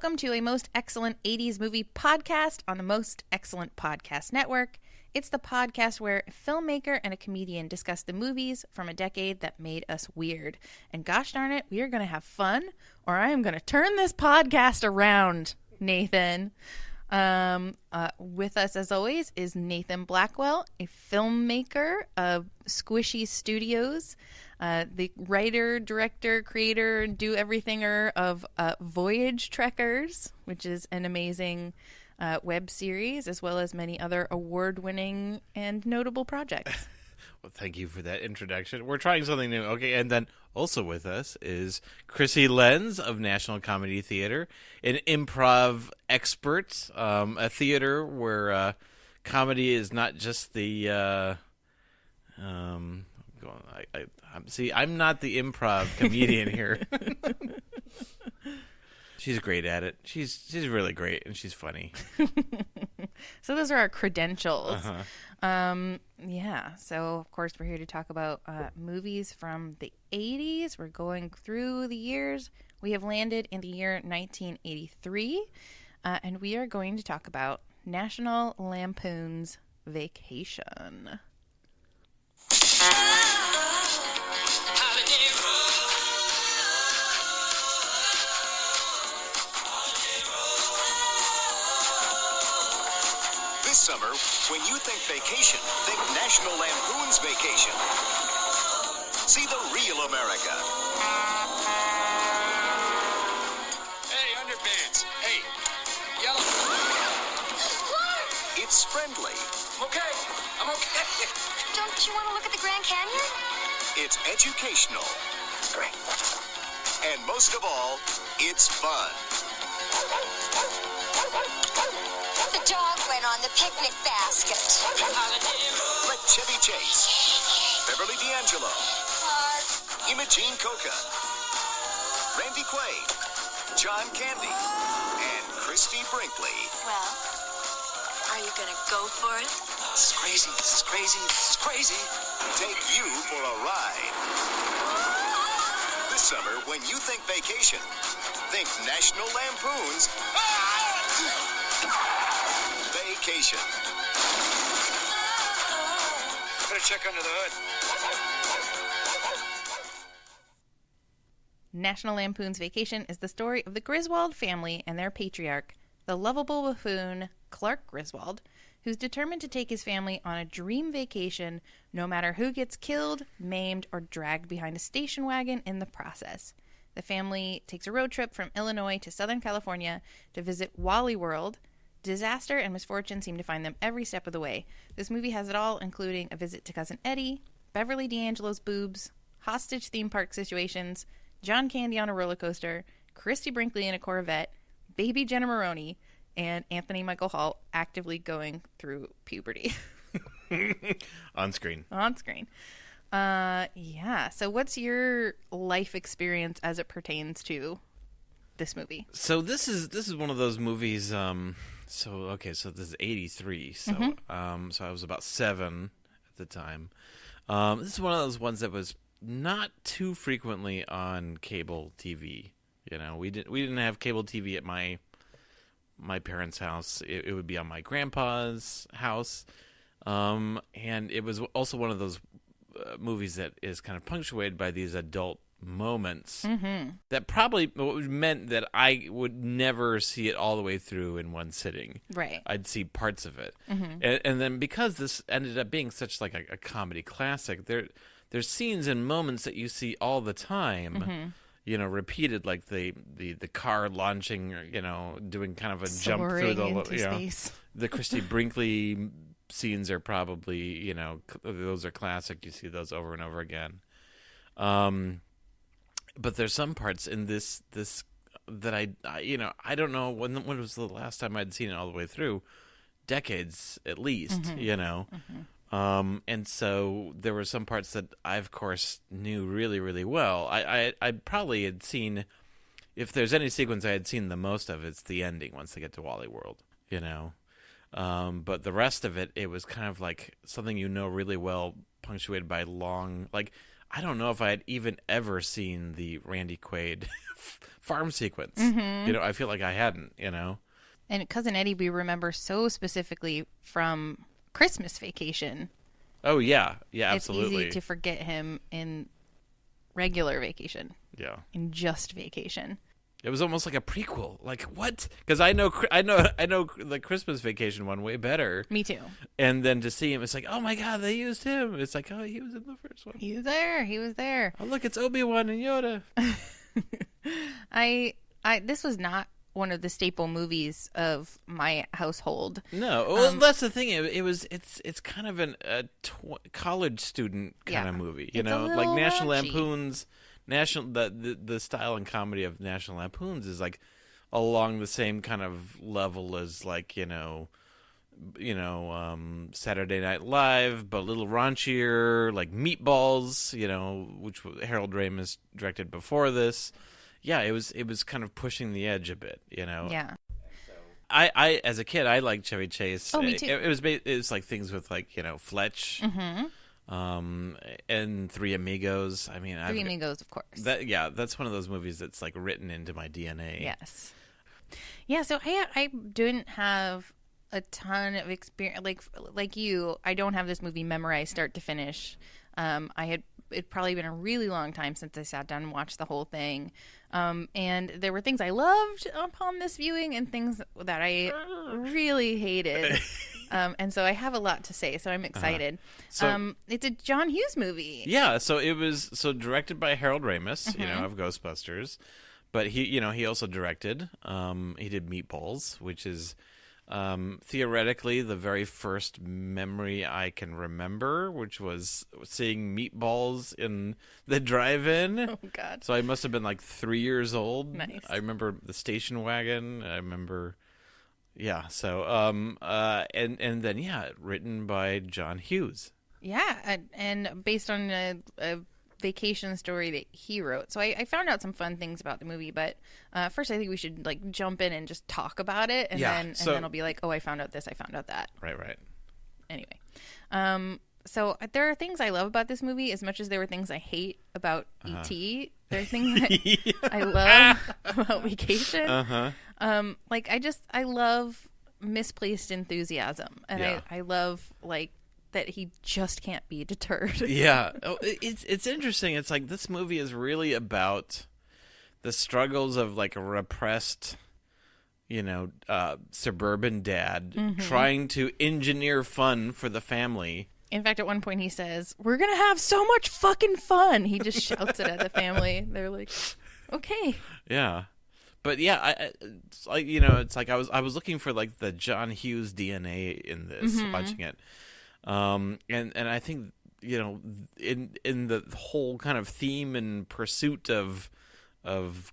welcome to a Most Excellent 80s Movie podcast on the Most Excellent Podcast Network. It's the podcast where a filmmaker and a comedian discuss the movies from a decade that made us weird. And gosh darn it, we are going to have fun, or I am going to turn this podcast around, Nathan. With us, as always, is Nathan Blackwell, a filmmaker of Squishy Studios, the writer, director, creator, do-everythinger of Voyage Trekkers, which is an amazing web series, as well as many other award-winning and notable projects. Well, thank you for that introduction. We're trying something new. Okay, and then also with us is Chrissy Lenz of National Comedy Theater, an improv expert, a theater where comedy is not just the... I'm not the improv comedian here. She's great at it. She's really great, and she's funny. So those are our credentials. Uh-huh. Yeah, so of course we're here to talk about movies from the 80s. We're going through the years. We have landed in the year 1983, and we are going to talk about National Lampoon's Vacation. This summer, when you think vacation, think National Lampoon's Vacation. See the real America. Hey, underpants. Hey, yellow. It's friendly. I'm okay. Don't you want to look at the Grand Canyon? It's educational. Great. And most of all, it's fun. The dog went on the picnic basket. Like Chevy Chase, Beverly D'Angelo, Imogene Coca, Randy Quaid, John Candy, and Christy Brinkley. Well, are you going to go for it? This is crazy. Take you for a ride. This summer, when you think vacation, think National Lampoon's Vacation. Better check under the hood. National Lampoon's Vacation is the story of the Griswold family and their patriarch, the lovable buffoon Clark Griswold, who's determined to take his family on a dream vacation no matter who gets killed, maimed, or dragged behind a station wagon in the process. The family takes a road trip from Illinois to Southern California to visit Wally World. Disaster and misfortune seem to find them every step of the way. This movie has it all, including a visit to Cousin Eddie, Beverly D'Angelo's boobs, hostage theme park situations, John Candy on a roller coaster, Christy Brinkley in a Corvette, baby Jenna Maroney, and Anthony Michael Hall actively going through puberty. On screen. Yeah. So what's your life experience as it pertains to this movie? So this is one of those movies. So this is 83. So so I was about 7 at the time. This is one of those ones that was not too frequently on cable TV. You know, we didn't have cable TV at my parents' house. It would be on my grandpa's house, and it was also one of those movies that is kind of punctuated by these adult moments that probably meant that I would never see it all the way through in one sitting. Right. I'd see parts of it. And then because this ended up being such like a comedy classic, there's scenes and moments that you see all the time, you know, repeated, like the car launching, you know, doing kind of a jump through the space. The Christy Brinkley scenes are probably, you know, those are classic. You see those over and over again. But there's some parts in this that I you know, I don't know when was the last time I'd seen it all the way through. Decades at least, you know. And so there were some parts that I, of course, knew really, really well. I probably had seen, if there's any sequence I had seen the most of, it's the ending once they get to Wally World, you know. But the rest of it, it was kind of like something you know really well, punctuated by long, like, I don't know if I had even ever seen the Randy Quaid farm sequence. I feel like I hadn't, And Cousin Eddie, we remember so specifically from Christmas Vacation. Oh, yeah. Yeah, absolutely. It's easy to forget him in regular Vacation. Yeah. In just Vacation. It was almost like a prequel. Like, what? Because I know the Christmas Vacation one way better. Me too. And then to see him, it's like, oh my God, they used him. It's like, oh, he was in the first one. He was there. Oh, look, it's Obi-Wan and Yoda. This was not one of the staple movies of my household. No, well, that's the thing. It's kind of a college student kind of movie. It's a like little National raunchy. Lampoon's the style and comedy of National Lampoon's is like along the same kind of level as like Saturday Night Live, but a little raunchier, like Meatballs, which Harold Ramis directed before this. Yeah, it was kind of pushing the edge a bit, Yeah. I as a kid I liked Chevy Chase. Oh, me too. It was like things with like Fletch, and Three Amigos. I mean, Three Amigos, of course. That's one of those movies that's like written into my DNA. Yes. Yeah. So I didn't have a ton of experience like you. I don't have this movie memorized start to finish. It'd probably been a really long time since I sat down and watched the whole thing. And there were things I loved upon this viewing and things that I really hated. And so I have a lot to say, so I'm excited. It's a John Hughes movie. Yeah, so it was directed by Harold Ramis, of Ghostbusters. But he also directed. He did Meatballs, which is theoretically the very first memory I can remember, which was seeing Meatballs in the drive-in. Oh God! So I must have been like 3 years old. Nice. I remember the station wagon. I remember, yeah. So and then written by John Hughes. Yeah, and based on a vacation story that he wrote. So I found out some fun things about the movie, but first I think we should like jump in and just talk about it, and then I'll be like, oh, I found out this, I found out that. Right. Anyway, so there are things I love about this movie as much as there were things I hate about E.T. There are things that I love about Vacation. I love misplaced enthusiasm, and I love like that he just can't be deterred. Yeah. It's interesting. It's like this movie is really about the struggles of like a repressed, suburban dad trying to engineer fun for the family. In fact, at one point he says, "We're going to have so much fucking fun." He just shouts it at the family. They're like, "Okay." Yeah. But yeah, it's like, it's like I was looking for like the John Hughes DNA in this, watching it. And I think, in the whole kind of theme and pursuit of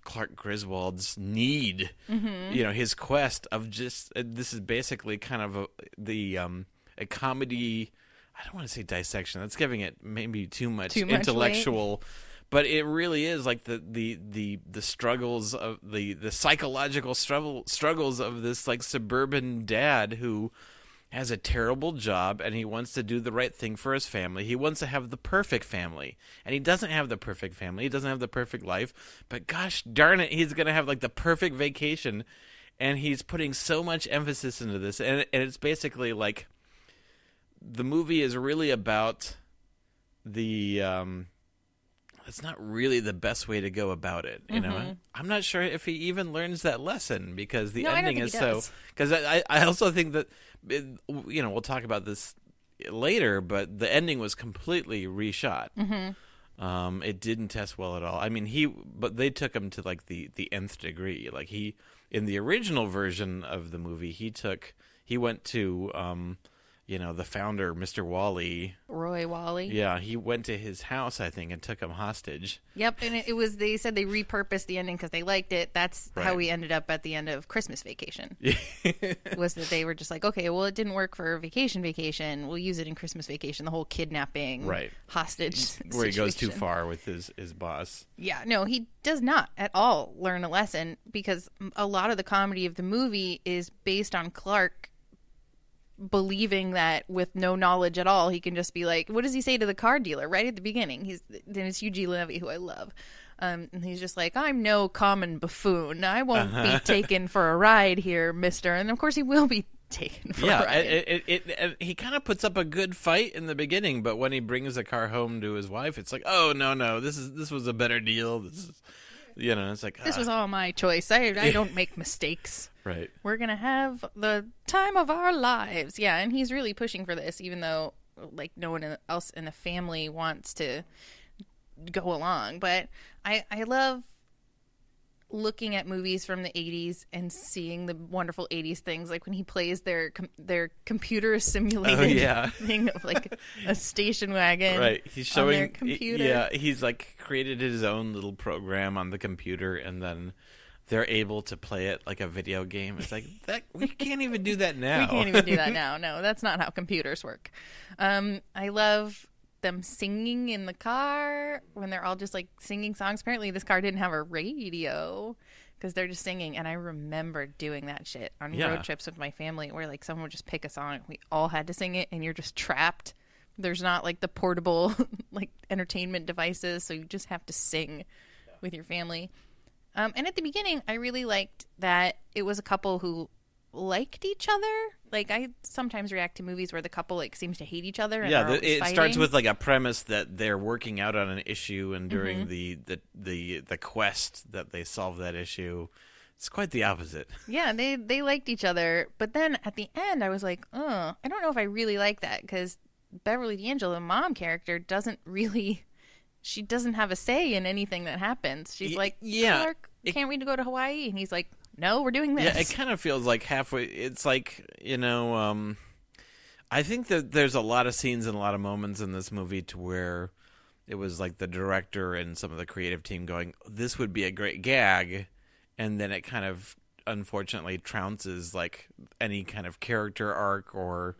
Clark Griswold's need, his quest of just, this is basically kind of a comedy. I don't want to say dissection. That's giving it maybe too much intellectual, weight. But it really is like the struggles of the psychological struggles of this like suburban dad who has a terrible job, and he wants to do the right thing for his family. He wants to have the perfect family, and he doesn't have the perfect family. He doesn't have the perfect life, but gosh darn it, he's going to have like the perfect vacation, and he's putting so much emphasis into this. And it's basically like the movie is really about the it's not really the best way to go about it, I'm not sure if he even learns that lesson, because the ending is so. Because I also think that we'll talk about this later, but the ending was completely reshot. It didn't test well at all. I mean, but they took him to like the nth degree. Like in the original version of the movie, he went to the founder, Mr. Wally. Roy Wally. Yeah, he went to his house, I think, and took him hostage. Yep, and they said they repurposed the ending because they liked it. That's how we ended up at the end of Christmas Vacation. Was that they were just like, okay, well, it didn't work for Vacation. We'll use it in Christmas Vacation. The whole kidnapping, hostage where he goes too situation. far with his boss. Yeah, no, he does not at all learn a lesson, because a lot of the comedy of the movie is based on Clark believing that with no knowledge at all, he can just be like, what does he say to the car dealer right at the beginning? Then it's Eugene Levy, who I love. And he's just like, I'm no common buffoon. I won't be taken for a ride here, mister. And of course he will be taken for a ride. He kind of puts up a good fight in the beginning, but when he brings the car home to his wife, it's like, oh, no, this was a better deal. This is, it's like, this was all my choice. I don't make mistakes. Right. We're going to have the time of our lives. Yeah, and he's really pushing for this, even though, like, no one else in the family wants to go along. But I love looking at movies from the 80s and seeing the wonderful 80s things, like when he plays their computer simulated thing of like a station wagon. Right. He's showing on their computer. He's like created his own little program on the computer, and then they're able to play it like a video game. It's like that we can't even do that now. We can't even do that now. No, that's not how computers work. I love them singing in the car when they're all just like singing songs. Apparently this car didn't have a radio because they're just singing, and I remember doing that shit on road trips with my family where like someone would just pick a song and we all had to sing it, and you're just trapped. There's not like the portable like entertainment devices, so you just have to sing with your family. And at the beginning I really liked that it was a couple who liked each other. Like, I sometimes react to movies where the couple like seems to hate each other. And it starts with like a premise that they're working out on an issue, and during the quest that they solve that issue, it's quite the opposite. Yeah, they liked each other, but then at the end I was like, I don't know if I really like that, because Beverly D'Angelo, the mom character, doesn't have a say in anything that happens. She's like, Clark, can't we go to Hawaii? And he's like, no, we're doing this. Yeah, it kind of feels like halfway. It's like, I think that there's a lot of scenes and a lot of moments in this movie to where it was like the director and some of the creative team going, this would be a great gag, and then it kind of unfortunately trounces like any kind of character arc or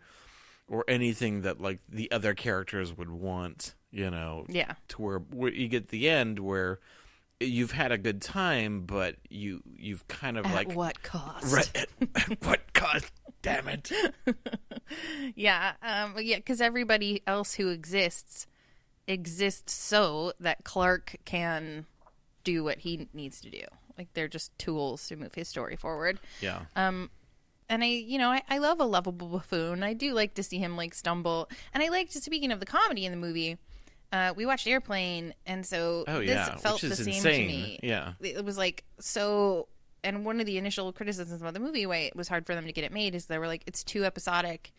anything that like the other characters would want, to where you get the end where you've had a good time, but you've kind of at like, what cost? Right, at what cost? Damn it! Because everybody else who exists so that Clark can do what he needs to do. Like, they're just tools to move his story forward. Yeah. And I love a lovable buffoon. I do like to see him like stumble, and I liked, speaking of the comedy in the movie. We watched Airplane, and so this felt the same to me. Yeah. It was like, so, and one of the initial criticisms about the movie, why it was hard for them to get it made, is they were like, it's too episodic,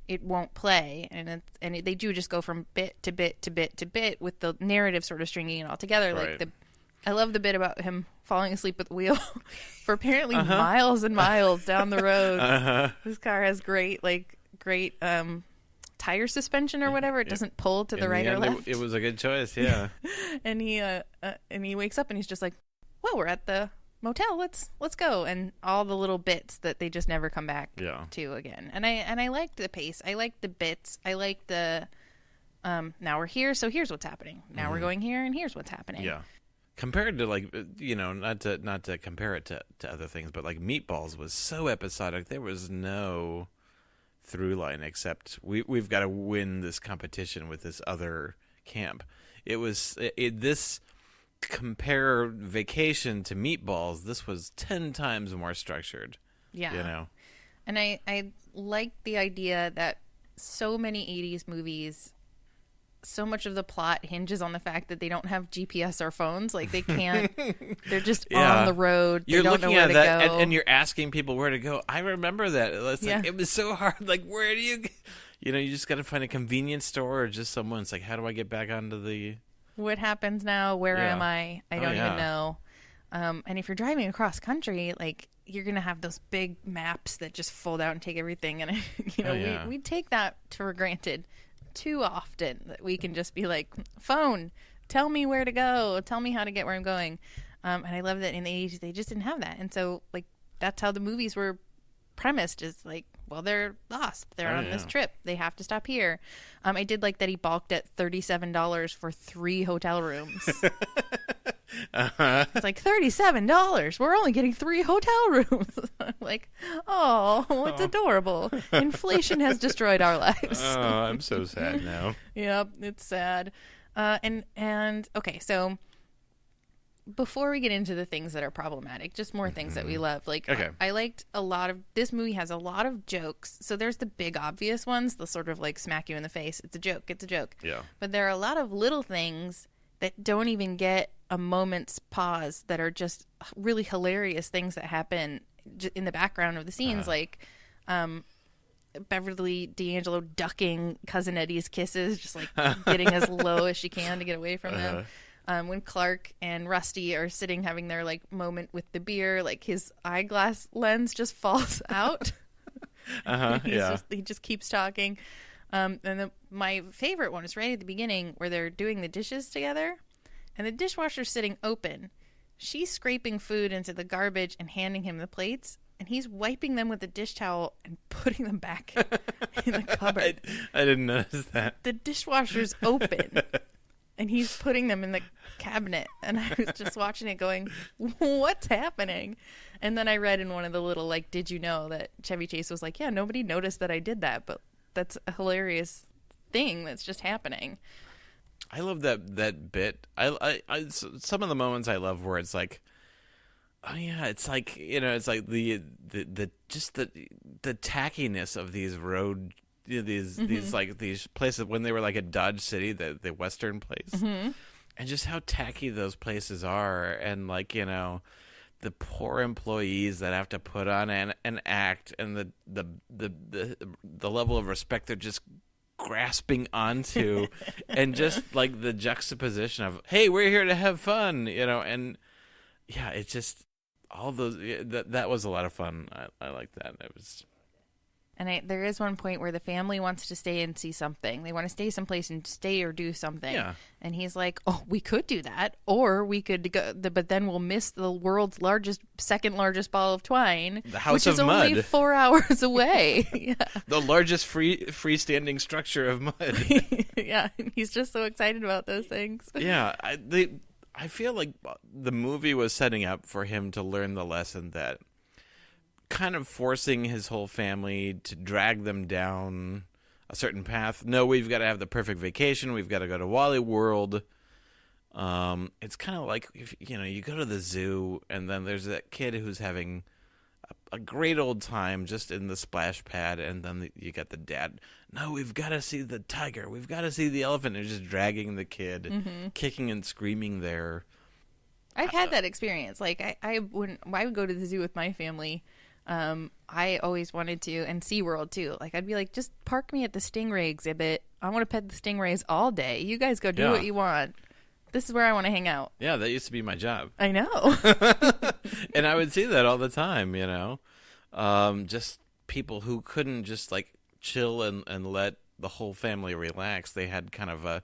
it won't play, and they do just go from bit to bit to bit to bit with the narrative sort of stringing it all together. Right. Like I love the bit about him falling asleep at the wheel for apparently miles and miles down the road. This car has great tire suspension or whatever. It doesn't pull to the right or left. It was a good choice, yeah. And he wakes up and he's just like, well, we're at the motel, let's go. And all the little bits that they just never come back to again. And I liked the pace. I liked the bits. I liked the now we're here, so here's what's happening. Now we're going here, and here's what's happening. Yeah. Compared to like, not to compare it to other things, but like Meatballs was so episodic. There was no through line except we've got to win this competition with this other camp. This compare Vacation to Meatballs, this was 10 times more structured. Yeah. And I like the idea that so many 80s movies, so much of the plot hinges on the fact that they don't have GPS or phones. Like, they can't. They're just on the road. They don't know where to go. And you're asking people where to go. I remember that. It's like, it was so hard. Like, where do you? You just got to find a convenience store or just someone. It's like, how do I get back onto the? What happens now? Where am I? I don't even know. And if you're driving across country, like, you're gonna have those big maps that just fold out and take everything. And we take that for granted too often, that we can just be like, phone, tell me where to go, tell me how to get where I'm going. And I love that in the 80s they just didn't have that, and so like that's how the movies were premised, is like, well, they're lost, they're on this trip, they have to stop here. I did like that he balked at $37 for 3 hotel rooms. It's like $37. We're only getting 3 hotel rooms. I'm like, oh, it's adorable. Inflation has destroyed our lives. Oh, I'm so sad now. Yep, it's sad. And okay, so before we get into the things that are problematic, just more things that we love. Like, Okay. I liked a lot of this movie has a lot of jokes. So there's the big obvious ones, the sort of like smack you in the face. It's a joke. It's a joke. Yeah. But there are a lot of little things that don't even get a moment's pause that are just really hilarious things that happen in the background of the scenes, like Beverly D'Angelo ducking Cousin Eddie's kisses, just like getting as low as she can to get away from them. When Clark and Rusty are sitting having their like moment with the beer, like his eyeglass lens just falls out. He just keeps talking. And my favorite one is right at the beginning where they're doing the dishes together and the dishwasher's sitting open. She's scraping food into the garbage and handing him the plates, and he's wiping them with a dish towel and putting them back in the cupboard. I didn't notice that. The dishwasher's open and he's putting them in the cabinet, and I was just watching it going, what's happening? And then I read in one of the little like, did you know, that Chevy Chase was like, yeah, nobody noticed that I did that, but that's a hilarious thing that's just happening. I love that bit. I some of the moments I love where it's like, oh yeah, it's like, you know, it's like the just the tackiness of these road, you know, these like these places when they were like at Dodge City, the Western place, and just how tacky those places are, and like, you know, the poor employees that have to put on an act, and the level of respect they're just grasping onto, and just like the juxtaposition of, hey, we're here to have fun, you know, and yeah, it's just all those that was a lot of fun. I like that. It was. And there is one point where the family wants to stay and see something. They want to stay someplace and stay or do something. Yeah. And he's like, oh, we could do that. Or we could go, but then we'll miss the world's second largest ball of twine. The House which of is only Mud. 4 hours away. Yeah. The largest freestanding structure of mud. Yeah. And he's just so excited about those things. Yeah. I feel like the movie was setting up for him to learn the lesson that kind of forcing his whole family to drag them down a certain path. No, we've got to have the perfect vacation. We've got to go to Wally World. It's kind of like, if, you know, you go to the zoo and then there's that kid who's having a great old time just in the splash pad, and then you got the dad. No, we've got to see the tiger. We've got to see the elephant. They're just dragging the kid, kicking and screaming there. I've had that experience. Like I would go to the zoo with my family. I always wanted to, and SeaWorld too. Like, I'd be like, just park me at the stingray exhibit. I want to pet the stingrays all day. You guys go do what you want. This is where I want to hang out. Yeah, that used to be my job. I know. And I would see that all the time, you know. Just people who couldn't just like chill and let the whole family relax. They had kind of a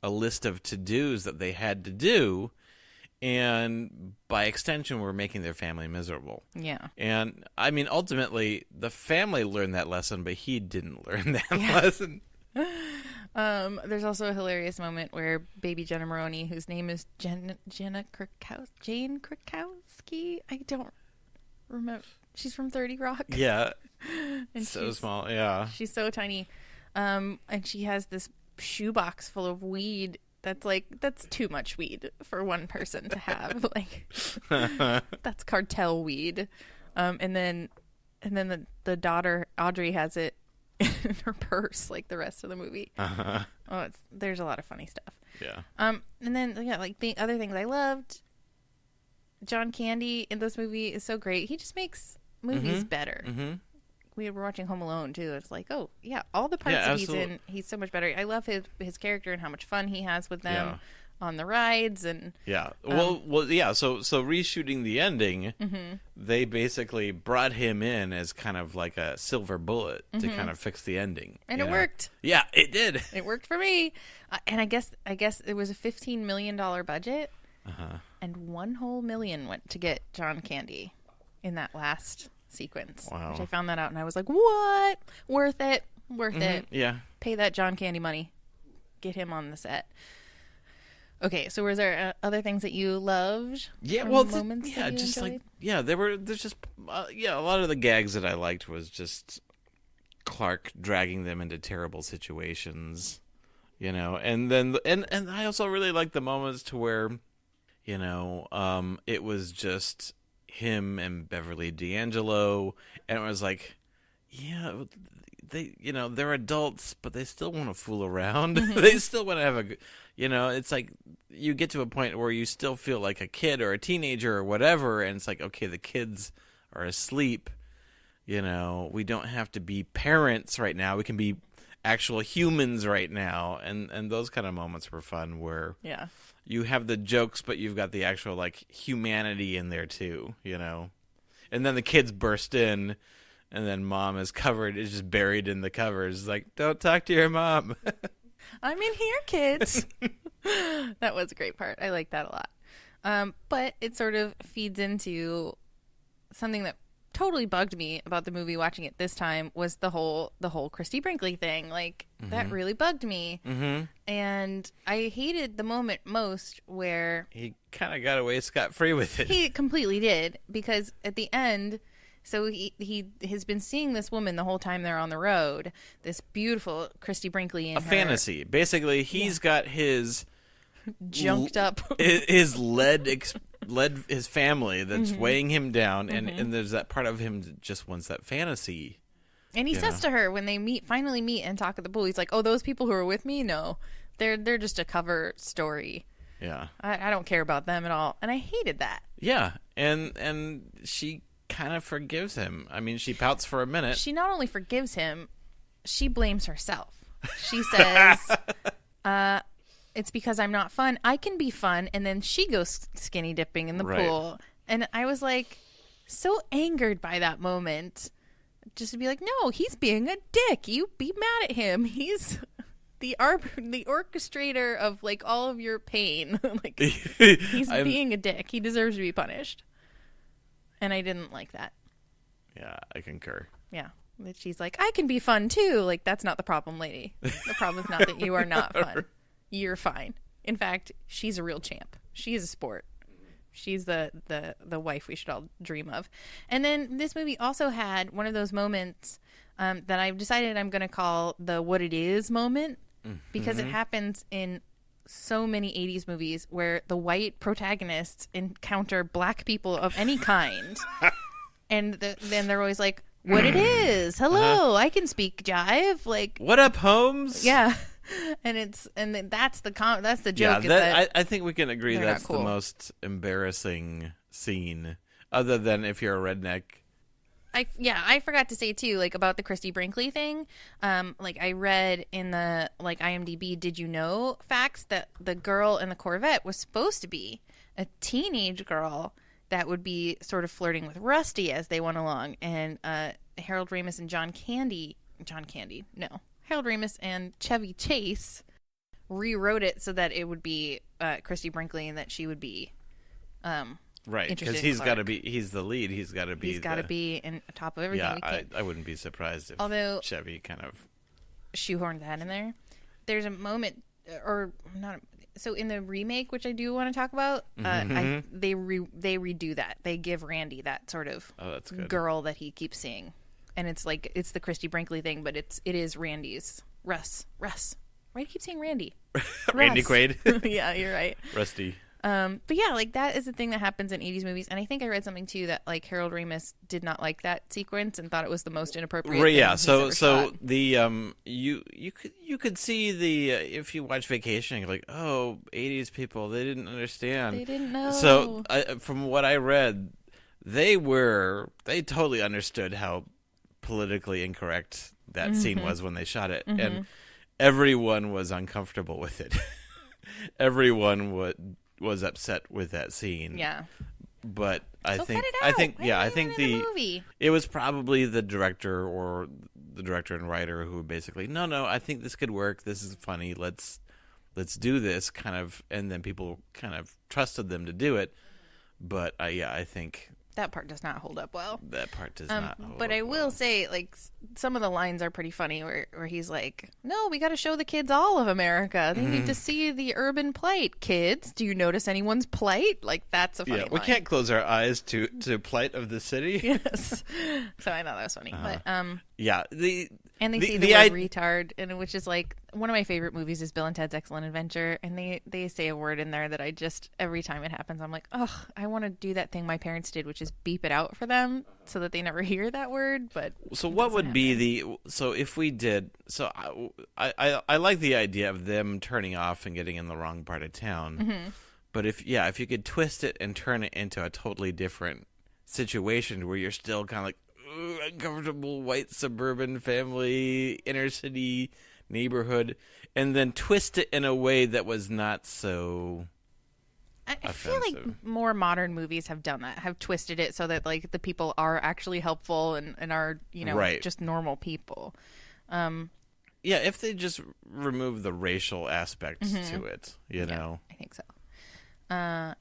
list of to-dos that they had to do. And by extension, we're making their family miserable. Yeah. And, I mean, ultimately, the family learned that lesson, but he didn't learn that lesson. There's also a hilarious moment where baby Jenna Maroney, whose name is Jane Krakowski, I don't remember. She's from 30 Rock. Yeah. And so small, yeah. She's so tiny. And she has this shoebox full of weed. That's too much weed for one person to have. Like, that's cartel weed. And then the daughter Audrey has it in her purse, like the rest of the movie. Oh, there's a lot of funny stuff. Yeah. And then like the other things I loved. John Candy in this movie is so great. He just makes movies better. We were watching Home Alone too. It's like, oh yeah, all the parts that he's in, he's so much better. I love his character and how much fun he has with them on the rides and well yeah. So reshooting the ending, they basically brought him in as kind of like a silver bullet to kind of fix the ending, and it worked. Yeah, it did. It worked for me. And I guess it was a $15 million budget, and $1 whole million went to get John Candy in that last sequence. Wow. Which I found that out and I was like, what? Worth it. Worth it. Yeah. Pay that John Candy money. Get him on the set. Okay, so was there other things that you loved? Yeah, or well, moments that you just enjoyed? there's just a lot of the gags that I liked was just Clark dragging them into terrible situations, and then and I also really liked the moments to where, it was just him and Beverly D'Angelo, and it was like, yeah, they're adults, but they still want to fool around. They still want to have it's like you get to a point where you still feel like a kid or a teenager or whatever, and it's like, okay, the kids are asleep. We don't have to be parents right now. We can be actual humans right now, and those kind of moments were fun where you have the jokes, but you've got the actual like humanity in there too. And then the kids burst in. And then mom is just buried in the covers. Like, don't talk to your mom. I'm in here, kids. That was a great part. I like that a lot. But it sort of feeds into something that totally bugged me about the movie watching it this time was the whole Christy Brinkley thing. Like, that really bugged me. Mm-hmm. And I hated the moment most where... He kind of got away scot-free with it. He completely did. Because at the end... So he has been seeing this woman the whole time they're on the road. This beautiful Christy Brinkley in a fantasy. Basically, he's got his junked up his led his family that's weighing him down, and there's that part of him that just wants that fantasy. And he says to her when they finally meet and talk at the pool, he's like, "Oh, those people who are with me, no, they're just a cover story. Yeah, I don't care about them at all." And I hated that. Yeah, and she kind of forgives him. I mean, she pouts for a minute. She not only forgives him, she blames herself. She says, it's because I'm not fun. I can be fun. And then she goes skinny dipping in the pool. And I was like so angered by that moment. Just to be like, no, he's being a dick. You be mad at him. He's the orchestrator of like all of your pain. Like he's being a dick. He deserves to be punished. And I didn't like that. Yeah, I concur. Yeah. But she's like, I can be fun too. Like, that's not the problem, lady. The problem is not that you are not fun. You're fine. In fact, she's a real champ. She is a sport. She's the wife we should all dream of. And then this movie also had one of those moments that I've decided I'm going to call the what it is moment. Because it happens in so many 80s movies where the white protagonists encounter black people of any kind. And then they're always like, what it is. Hello, I can speak jive. Like, what up, Holmes? Yeah. And that's the joke. Yeah, I think we can agree that's cool. The most embarrassing scene, other than if you're a redneck. I forgot to say too, like about the Christy Brinkley thing. Like I read in the like IMDb, did you know facts that the girl in the Corvette was supposed to be a teenage girl that would be sort of flirting with Rusty as they went along, and Harold Ramis and Harold Ramis and Chevy Chase rewrote it so that it would be Christy Brinkley and that she would be right, because he's the lead. He's got to be in top of everything. Yeah, I wouldn't be surprised if Chevy kind of shoehorned that in there. There's a moment, or not. So in the remake, which I do want to talk about, they redo that. They give Randy that sort of girl that he keeps seeing, and it's like it's the Christy Brinkley thing, but it is Randy's Russ. Why do you keep saying Randy? Randy Quaid. Yeah, you're right. Rusty. But yeah, like that is the thing that happens in 80s movies, and I think I read something too that like Harold Ramis did not like that sequence and thought it was the most inappropriate. Right, yeah. So the you could see the if you watch Vacation, you're like, oh, 80s people, they didn't understand. They didn't know. So from what I read, they totally understood how politically incorrect that scene was when they shot it, and everyone was uncomfortable with it. Everyone was upset with that scene. Yeah. But I think movie. It was probably the director and writer who basically, no, I think this could work. This is funny. Let's do this kind of, and then people kind of trusted them to do it. But I think That part does not hold up well. That part does not hold but up I will well. say, like, some of the lines are pretty funny where he's like, no, we got to show the kids all of America. They need to see the urban plight. Kids, do you notice anyone's plight? Like, that's a funny line. We can't close our eyes to plight of the city. Yes. So I thought that was funny. But Yeah. and they see the word retard, and which is like one of my favorite movies is Bill and Ted's Excellent Adventure, and they say a word in there that I just every time it happens I'm like, oh, I want to do that thing my parents did, which is beep it out for them so that they never hear that word. But so what would be if we did I like the idea of them turning off and getting in the wrong part of town, but if you could twist it and turn it into a totally different situation where you're still kind of like uncomfortable white suburban family inner city neighborhood, and then twist it in a way that was not so I feel like more modern movies have done that, have twisted it so that like the people are actually helpful and are, you know, right. just normal people. Yeah, if they just remove the racial aspects to it, you know. I think so. Yeah.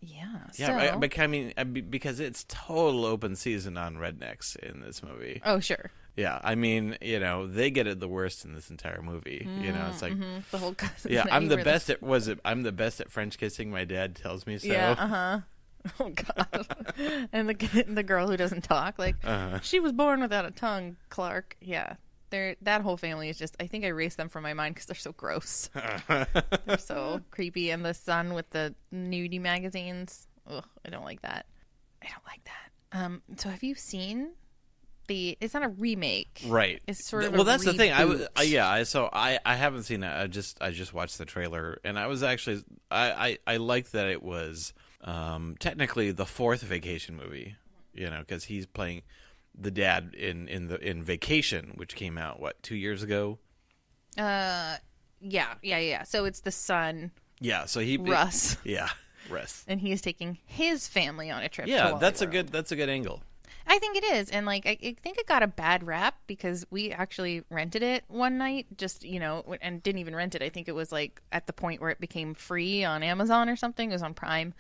Yeah, but I mean, because it's total open season on rednecks in this movie. Oh, sure. Yeah, I mean, you know, they get it the worst in this entire movie. You know, it's like the whole cousin. yeah, I'm the best at I'm the best at French kissing. My dad tells me so. Yeah. Oh God. And the girl who doesn't talk, like she was born without a tongue, Clark. Yeah. That whole family is just, I think I erased them from my mind because they're so gross. They're so creepy. And the son with the nudie magazines. Ugh, I don't like that. So have you seen it's not a remake. Right. It's sort of well, a that's the thing. reboot. I haven't seen it. I just watched the trailer, and I was actually I liked that it was technically the fourth Vacation movie, you know, because he's playing the dad in Vacation, which came out 2 years ago. Yeah. So it's the son. Yeah. So Russ. Russ. And he is taking his family on a trip. Yeah, to that's a good angle. I think it is, and like I think it got a bad rap because we actually rented it one night, just, you know, and didn't even rent it. I think it was like at the point where it became free on Amazon or something. It was on Prime,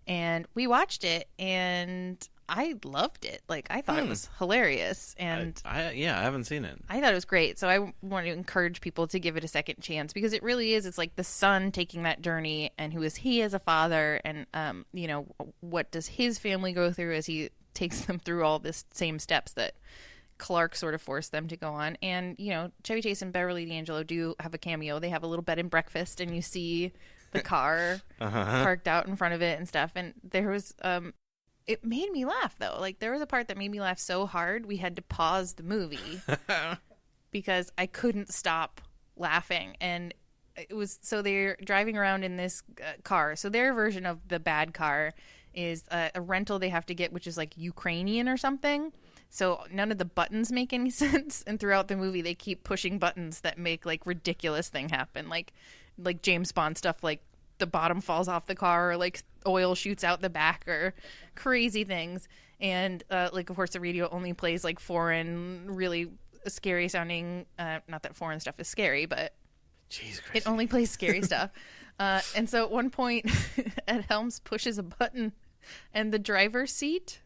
and we watched it, and I loved it. Like, I thought it was hilarious, and I haven't seen it. I thought it was great. So I want to encourage people to give it a second chance because it really is. It's like the son taking that journey, and who is he as a father, and you know, what does his family go through as he takes them through all this same steps that Clark sort of forced them to go on. And, you know, Chevy Chase and Beverly D'Angelo do have a cameo. They have a little bed and breakfast, and you see the car parked out in front of it and stuff. And there was it made me laugh, though. Like, there was a part that made me laugh so hard we had to pause the movie because I couldn't stop laughing. And it was, so they're driving around in this car. So their version of the bad car is a rental they have to get, which is like Ukrainian or something. So none of the buttons make any sense. And throughout the movie, they keep pushing buttons that make like ridiculous thing happen. Like James Bond stuff, like the bottom falls off the car, or like oil shoots out the back, or crazy things. And like, of course, the radio only plays like foreign, really scary sounding, not that foreign stuff is scary, but Jeez, it only plays scary stuff. And so at one point, Ed Helms pushes a button, and the driver's seat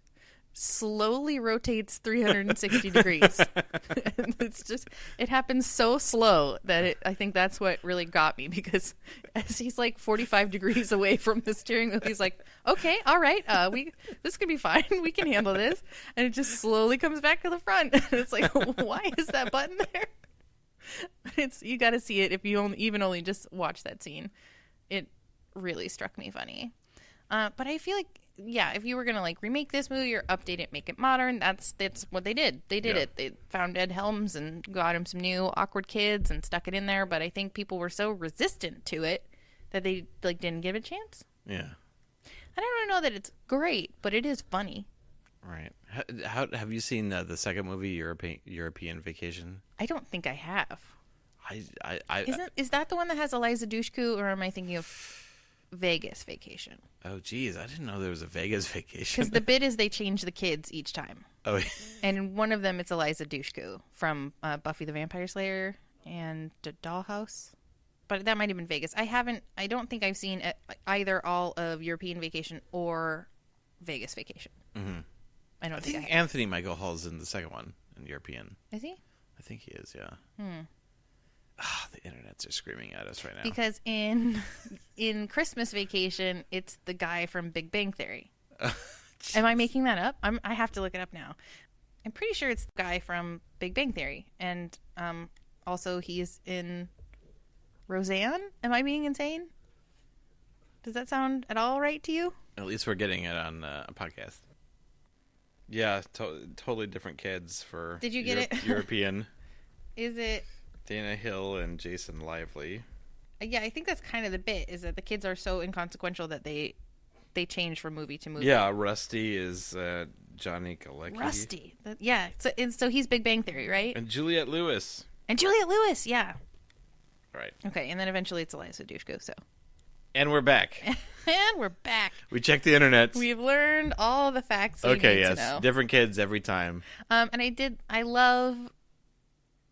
slowly rotates 360 degrees. And it's just, it happens so slow that I think that's what really got me, because as he's like 45 degrees away from the steering wheel, he's like, okay, all right, this could be fine. We can handle this. And it just slowly comes back to the front. And it's like, why is that button there? You got to see it if you only just watch that scene. It really struck me funny. But I feel like, yeah, if you were going to like remake this movie or update it, make it modern, that's what they did. They did it. They found Ed Helms and got him some new awkward kids and stuck it in there. But I think people were so resistant to it that they like didn't give it a chance. Yeah. I don't really know that it's great, but it is funny. Right. How have you seen the second movie, European Vacation? I don't think I have. Is that the one that has Eliza Dushku, or am I thinking of Vegas Vacation? Oh, geez, I didn't know there was a Vegas Vacation. Because the bit is they change the kids each time. Oh, and in one of them, it's Eliza Dushku from Buffy the Vampire Slayer and the Dollhouse. But that might have been Vegas. I don't think I've seen either all of European Vacation or Vegas Vacation. Mm-hmm. I don't I think think I have. Anthony Michael Hall's in the second one, in European. Is he? I think he is, yeah. The internets are screaming at us right now. Because in Christmas Vacation, it's the guy from Big Bang Theory. Am I making that up? I have to look it up now. I'm pretty sure it's the guy from Big Bang Theory. And also he's in Roseanne. Am I being insane? Does that sound at all right to you? At least we're getting it on a podcast. Yeah, totally different kids for Did you get it? European. Is it... Dana Hill and Jason Lively. Yeah, I think that's kind of the bit, is that the kids are so inconsequential that they change from movie to movie. Yeah, Rusty is Johnny Galecki. Rusty. Yeah, so he's Big Bang Theory, right? And Juliette Lewis. And Juliette Lewis, yeah. Right. Okay, and then eventually it's Eliza Dushku, so. And we're back. And we're back. We checked the internet. We've learned all the facts we need to know. Different kids every time. And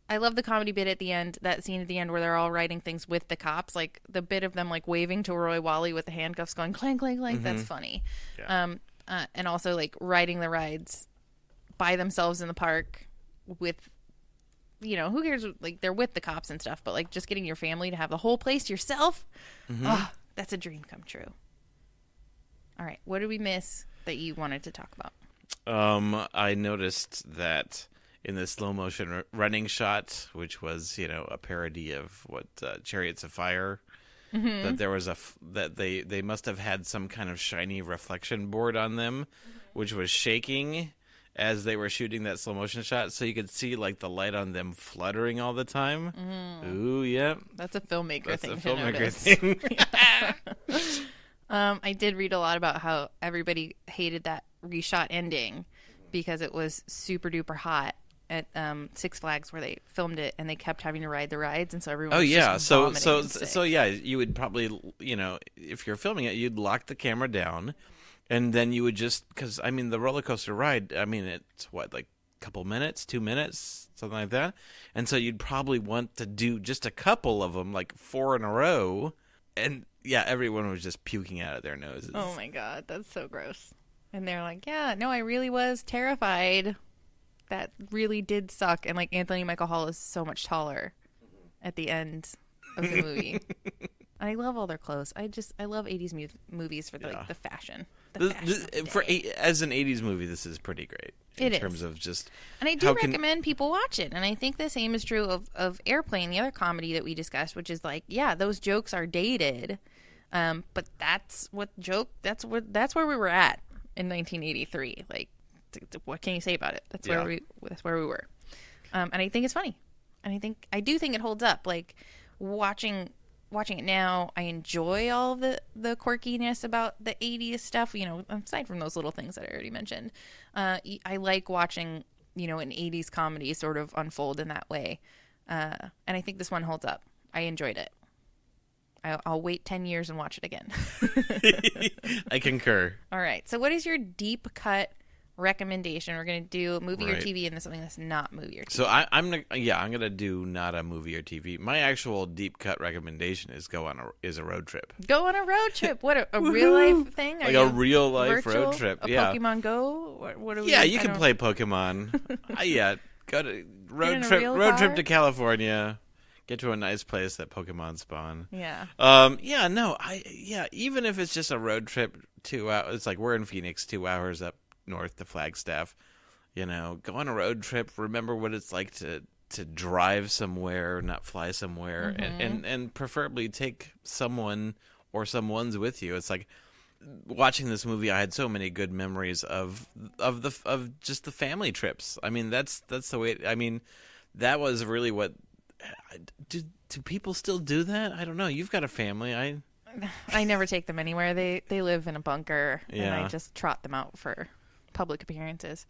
I love the comedy bit at the end, that scene at the end where they're all writing things with the cops, like the bit of them like waving to Roy Wally with the handcuffs going clank, clank, clank. Mm-hmm. That's funny. Yeah. And also like riding the rides by themselves in the park with, who cares? Like they're with the cops and stuff, but like just getting your family to have the whole place to yourself. Mm-hmm. Oh, that's a dream come true. All right. What did we miss that you wanted to talk about? I noticed that in the slow motion running shot, which was, a parody of what Chariots of Fire, mm-hmm. that there was that they must have had some kind of shiny reflection board on them, mm-hmm. which was shaking as they were shooting that slow motion shot, so you could see like the light on them fluttering all the time. Mm. Ooh, yeah. That's a filmmaker thing. That's a filmmaker thing. I did read a lot about how everybody hated that reshot ending because it was super duper hot at Six Flags where they filmed it, and they kept having to ride the rides, and so everyone was just vomiting so yeah, you would probably, if you're filming it, you'd lock the camera down, and then you would just, because the roller coaster ride, it's what, like a couple minutes, 2 minutes, something like that, and so you'd probably want to do just a couple of them, like 4 in a row, and yeah, everyone was just puking out of their noses. Oh my god, that's so gross. And they're like, yeah, no, I really was terrified. That really did suck. And like Anthony Michael Hall is so much taller at the end of the movie. And I love all their clothes. I love 80s movies for the fashion. As an 80s movie, this is pretty great. In terms of just... And I do recommend people watch it. And I think the same is true of Airplane, the other comedy that we discussed, which is like, yeah, those jokes are dated. But that's where we were at in 1983. Like, what can you say about it? That's where we were. And I think it's funny. And I do think it holds up. Like watching it now, I enjoy all of the quirkiness about the 80s stuff, aside from those little things that I already mentioned. I like watching, an 80s comedy sort of unfold in that way. And I think this one holds up. I enjoyed it. I'll wait 10 years and watch it again. I concur. All right. So what is your deep cut recommendation? We're going to do movie or TV, and then something that's not movie or TV. So I'm gonna do not a movie or TV. My actual deep cut recommendation is a road trip. Go on a road trip. What a real life thing? Like a real life road trip. Yeah. Pokemon Go. What are we? Yeah, you can play Pokemon. Go to road trip to California. Get to a nice place that Pokemon spawn. Yeah. Even if it's just a road trip 2 hours, it's like we're in Phoenix, 2 hours up north to Flagstaff. Go on a road trip. Remember what it's like to drive somewhere, not fly somewhere, mm-hmm. and preferably take someone or someone's with you. It's like watching this movie. I had so many good memories of just the family trips. That's the way. That was really what. Do people still do that? I don't know. You've got a family. I never take them anywhere. They live in a bunker, yeah. And I just trot them out for public appearances.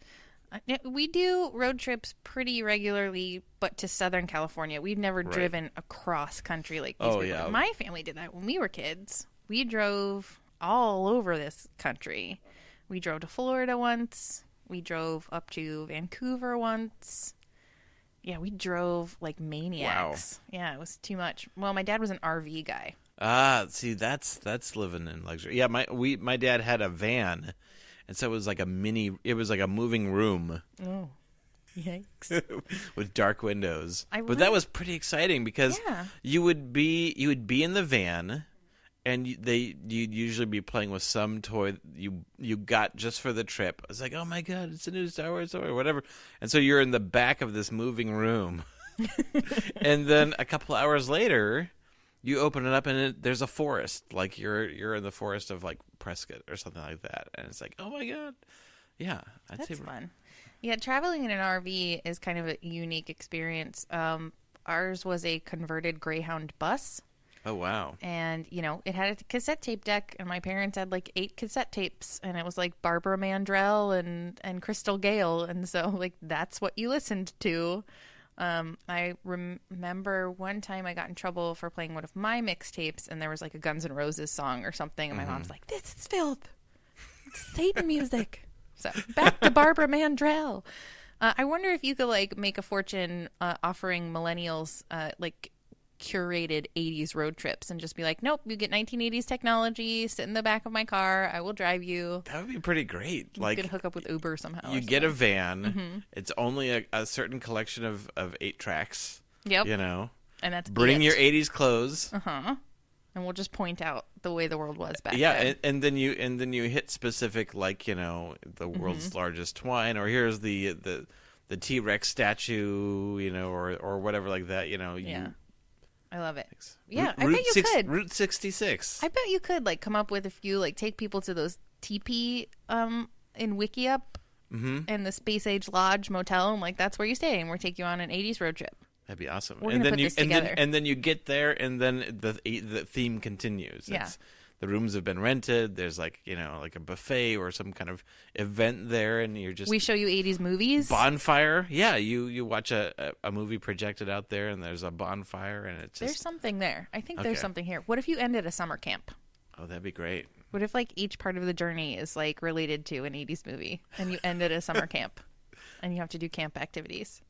We do road trips pretty regularly, but to Southern California. We've never driven across country like these people. Yeah. My family did that when we were kids. We drove all over this country. We drove to Florida once. We drove up to Vancouver once. Yeah, we drove like maniacs. Wow. Yeah, it was too much. Well, my dad was an RV guy. See, that's living in luxury. Yeah, my dad had a van, and so it was like a moving room Oh, yikes! with dark windows. I But that was pretty exciting because Yeah. you would be in the van, and you'd usually be playing with some toy you got just for the trip. I was like, oh my god, it's a new Star Wars toy or whatever. And so you're in the back of this moving room, and then a couple hours later, you open it up and there's a forest. Like you're in the forest of like Prescott or something like that, and it's like, oh my god, yeah, That's fun. Yeah, traveling in an RV is kind of a unique experience. Ours was a converted Greyhound bus. Oh wow. And, it had a cassette tape deck, and my parents had like 8 cassette tapes, and it was like Barbara Mandrell and Crystal Gale. And so, like, that's what you listened to. I remember one time I got in trouble for playing one of my mixtapes, and there was like a Guns N' Roses song or something, and my mom's like, this is filth. It's Satan music. So, back to Barbara Mandrell. I wonder if you could, like, make a fortune offering millennials, like, curated 80s road trips and just be like, nope, you get 1980s technology, sit in the back of my car, I will drive you. That would be pretty great. Like, you could hook up with Uber somehow. You get a van. It's only a certain collection of 8 tracks. Yep. And that's bring it. your 80s clothes. And we'll just point out the way the world was back then. Yeah, and then you hit specific, like, the world's largest twine, or here's the T-Rex statue, or whatever like that, Yeah. I love it. Yeah, Route I bet you could. Route 66. I bet you could, like, come up with a few, like, take people to those teepee in Wickiup and the Space Age Lodge Motel, and, like, that's where you stay, and we'll take you on an 80s road trip. That'd be awesome. We're gonna put this together. And then you get there, and then the theme continues. Yeah. The rooms have been rented. There's like a buffet or some kind of event there, and you're just We show you 80s movies. bonfire. Yeah, you watch a movie projected out there, and there's a bonfire, and it's There's just something there. I think there's Okay. something here. What if you ended a summer camp? oh, that'd be great. What if, like, each part of the journey is, like, related to an 80s movie, and you end at a summer camp, and you have to do camp activities,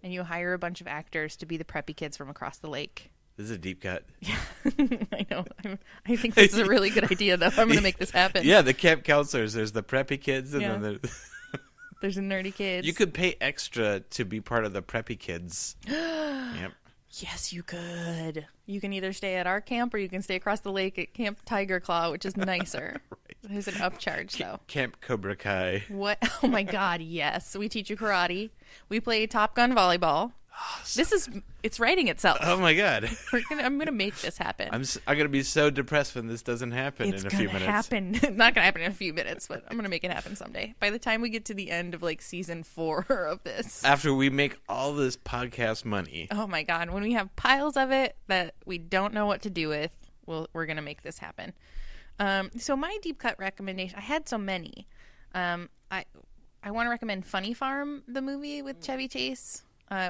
and you hire a bunch of actors to be the preppy kids from across the lake? This is a deep cut. I know. I think this is a really good idea, though. I'm going to make this happen. Yeah, the camp counselors. There's the preppy kids, and Yeah. then There's a nerdy kids. you could pay extra to be part of the preppy kids. Yep. Yes, you could. You can either stay at our camp or you can stay across the lake at Camp Tiger Claw, which is nicer. There's an upcharge, though. Camp Cobra Kai. What? Oh, my God, yes. We teach you karate. We play Top Gun volleyball. It's writing itself. Oh my god. I'm gonna make this happen. I'm gonna be so depressed when this doesn't happen It's in a few minutes. happen. It's not gonna happen in a few minutes, but I'm gonna make it happen someday. By the time we get to the end of like season 4 of this. After we make all this podcast money. Oh my god, when we have piles of it that we don't know what to do with, we're gonna make this happen. So my deep cut recommendation, I had so many. I want to recommend Funny Farm, the movie with Chevy Chase.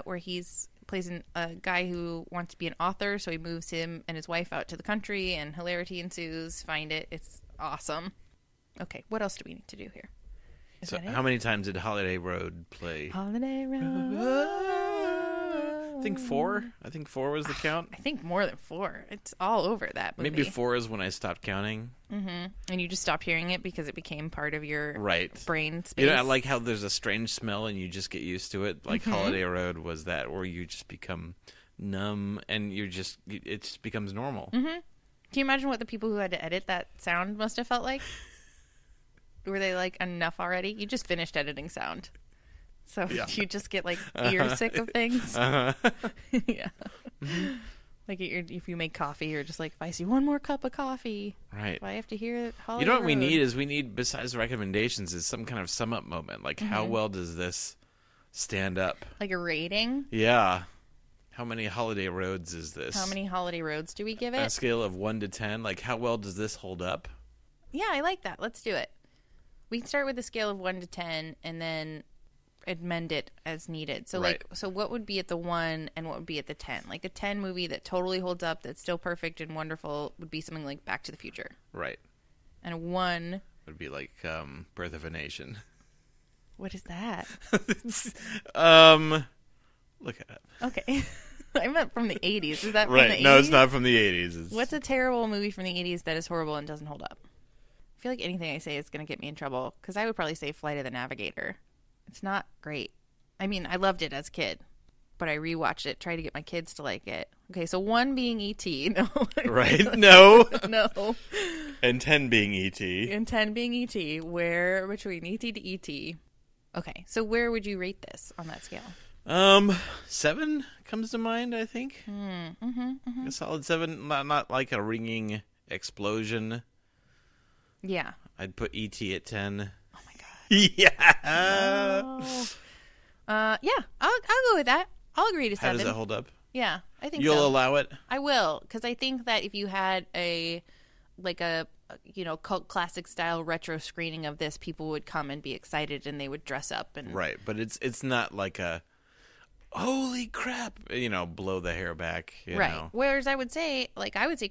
Where he's plays a guy who wants to be an author, so he moves him and his wife out to the country, and hilarity ensues. Find it; it's awesome. Okay, what else do we need to do here? Is So that it? how many times did Holiday Road play? Holiday Road. I think 4. I think 4 was the count. I think more than 4. It's all over that movie. Maybe 4 is when I stopped counting. And you just stopped hearing it because it became part of your Right. brain space. You know, I like how there's a strange smell and you just get used to it. Like Holiday Road was that, where you just become numb and it just becomes normal. Can you imagine what the people who had to edit that sound must have felt like? Were they like enough already? You just finished editing sound. So you just get like ear sick of things. Yeah. Like if you make coffee, you're just like, if I see one more cup of coffee, Right. if I have to hear Holiday You know what we Road. need is besides recommendations, is some kind of sum up moment. Like how well does this stand up? Like a rating. Yeah. How many Holiday Roads is this? How many Holiday Roads do we give On a it? scale of 1 to 10, like how well does this hold up? Yeah, I like that. Let's do it. We can start with a scale of 1 to 10 and then amend it as needed. So Right. so what would be at the 1 and what would be at the 10? Like a 10 movie that totally holds up, that's still perfect and wonderful, would be something like Back to the Future. Right. And a 1, Would be like Birth of a Nation. what is that? Look at it. Okay. I meant from the 80s. Is that from Right. the 80s? No, it's not from the 80s. It's... What's a terrible movie from the 80s that is horrible and doesn't hold up? I feel like anything I say is going to get me in trouble because I would probably say Flight of the Navigator. It's not great. I mean, I loved it as a kid, but I rewatched it, tried to get my kids to like it. Okay, so 1 being E.T. No. Right? No. No. And 10 being E.T. And 10 being E.T. Where between E.T. to E.T. Okay, so where would you rate this on that scale? 7 comes to mind, I think. A solid 7. Not like a ringing explosion. Yeah. I'd put E.T. at 10. Oh my god. Yeah. No. Yeah, I'll go with that. I'll agree to 7. How does that hold up? Yeah, I think You'll so. allow it? I will, because I think that if you had a cult classic style retro screening of this, people would come and be excited and they would dress up and Right, but it's not like a holy crap, blow the hair back, right. know. Whereas I would say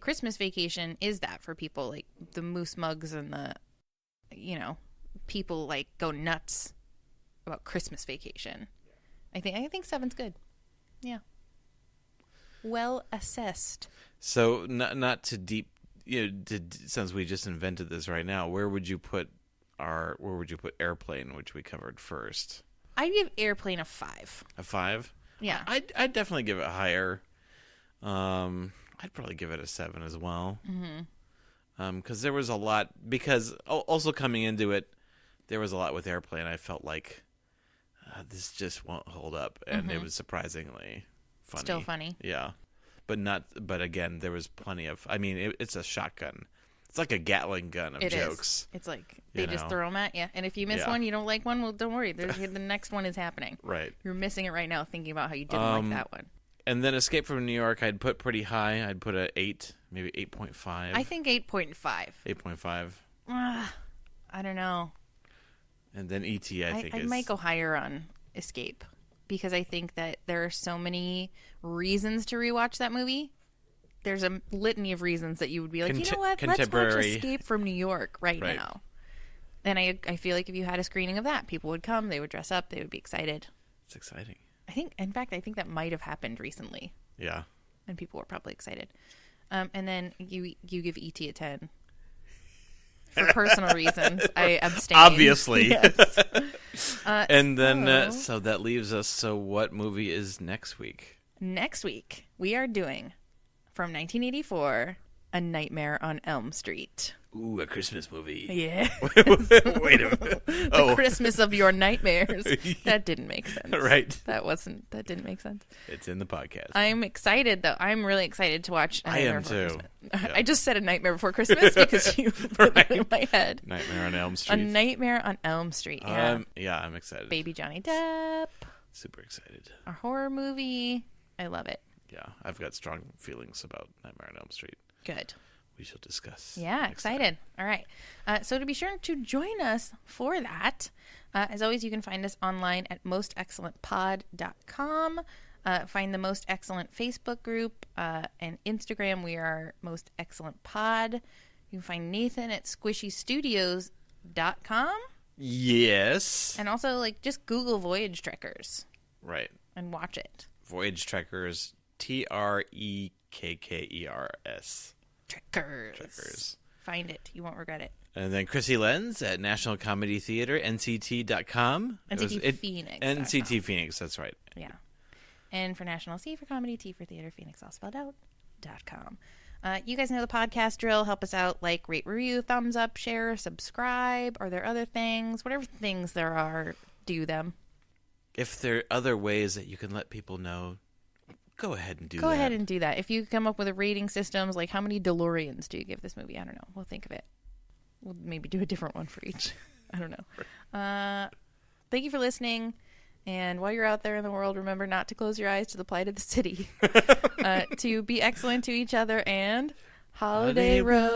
Christmas Vacation is that for people, like the moose mugs and the people like go nuts about Christmas Vacation. I think 7's good. Yeah. Well assessed. So not to deep, since we just invented this right now, where would you put Airplane, which we covered first? I'd give Airplane a 5. A 5? Yeah. I'd definitely give it higher. I'd probably give it a 7 as well. Because there was a lot. Because also coming into it, there was a lot with Airplane. I felt like this just won't hold up, and it was surprisingly funny. Still funny. Yeah, but again, there was plenty of. I mean, it's a shotgun. It's like a Gatling gun of jokes. It's like they just throw them at you, and if you miss Yeah. one, you don't like one. Well, don't worry. The next one is happening. Right. You're missing it right now, thinking about how you didn't like that one. And then Escape from New York, I'd put pretty high. I'd put a 8, maybe 8.5. I think 8.5. 8.5. I don't know. And then E.T. I might go higher on Escape because I think that there are so many reasons to rewatch that movie. There's a litany of reasons that you would be like, you know what? Let's watch Escape from New York right now. And I feel like if you had a screening of that, people would come, they would dress up, they would be excited. It's exciting. In fact, I think that might have happened recently. Yeah. And people were probably excited. And then you give E.T. a 10. For personal reasons, I abstain. Obviously. Yes. And then, so that leaves us, so what movie is next week? Next week, we are doing, from 1984, A Nightmare on Elm Street. Ooh, a Christmas movie. Yeah. Wait a minute. The Christmas of your nightmares. That didn't make sense. Right. That didn't make sense. It's in the podcast. I'm excited, though. I'm really excited to watch A Nightmare Before too. Christmas. Yeah. I just said A Nightmare Before Christmas because you put it in my head. Nightmare on Elm Street. A Nightmare on Elm Street. Yeah. Yeah, I'm excited. Baby Johnny Depp. Super excited. A horror movie. I love it. Yeah, I've got strong feelings about Nightmare on Elm Street. Good. We shall discuss. Yeah, excited. All right. So to be sure to join us for that, as always, you can find us online at mostexcellentpod.com. Find the Most Excellent Facebook group and Instagram. We are Most Excellent Pod. You can find Nathan at squishystudios.com. Yes. And also, just Google Voyage Trekkers. Right. And watch it. Voyage Trekkers. Trekkers. Trekkers. Find it. You won't regret it. And then Chrissy Lenz at National Comedy Theater, NCT.com. NCT Phoenix. NCT Phoenix, that's right. Yeah. And for National C for Comedy, T for Theater, Phoenix all spelled out, .com. You guys know the podcast drill. Help us out. Like, rate, review, thumbs up, share, subscribe. Are there other things? Whatever things there are, do them. If there are other ways that you can let people know, go ahead and do that. Go ahead and do that. If you come up with a rating systems, like how many DeLoreans do you give this movie? I don't know. We'll think of it. We'll maybe do a different one for each. I don't know. Thank you for listening. And while you're out there in the world, remember not to close your eyes to the plight of the city. To be excellent to each other and Holiday Road.